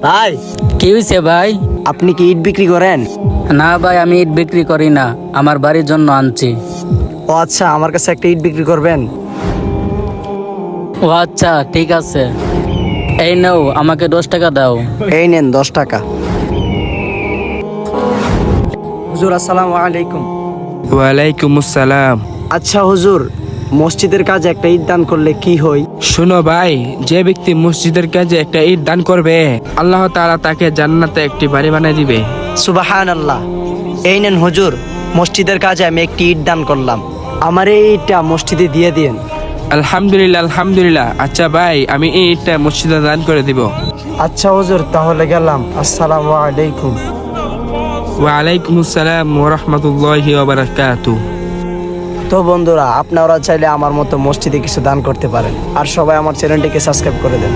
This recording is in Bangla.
ভাই, কি হয়েছে ভাই? আপনি কি ইট বিক্রি করেন? না ভাই, আমি ইট বিক্রি করি না, আমার বাড়ির জন্য আনছি। ও আচ্ছা, আমার কাছে একটা ইট বিক্রি করবেন? ও আচ্ছা, ঠিক আছে। এই নাও, আমাকে 10 টাকা দাও। এই নেন 10 টাকা। হুজুর আসসালামু আলাইকুম। ওয়ালাইকুম আসসালাম। আচ্ছা হুজুর, মসজিদের কাজে একটা ইট দান করলে কি হয়? শোনো ভাই, যে ব্যক্তি মসজিদের কাজে একটা ইট দান করবে, আল্লাহ তাআলা তাকে জান্নাতে একটি বাড়ি বানিয়ে দিবে। সুবহানাল্লাহ। এই নেন হুজুর, মসজিদের কাজে আমি একটি ইট দান করলাম, আমার এই ইটটা মসজিদে দিয়ে দিন। আলহামদুলিল্লাহ আলহামদুলিল্লাহ। আচ্ছা ভাই, আমি এই ইটটা মসজিদে দান করে দিব। আচ্ছা হুজুর, তাহলে গেলাম। আসসালামু আলাইকুম। ওয়ালাইকুম আসসালাম ওয়া রাহমাতুল্লাহি ওয়া বারাকাতুহু। তো বন্ধুরা, আপনারা চাইলে আমার মতো মসজিদে কিছু দান করতে পারেন, আর সবাই আমার চ্যানেলটিকে সাবস্ক্রাইব করে দেন।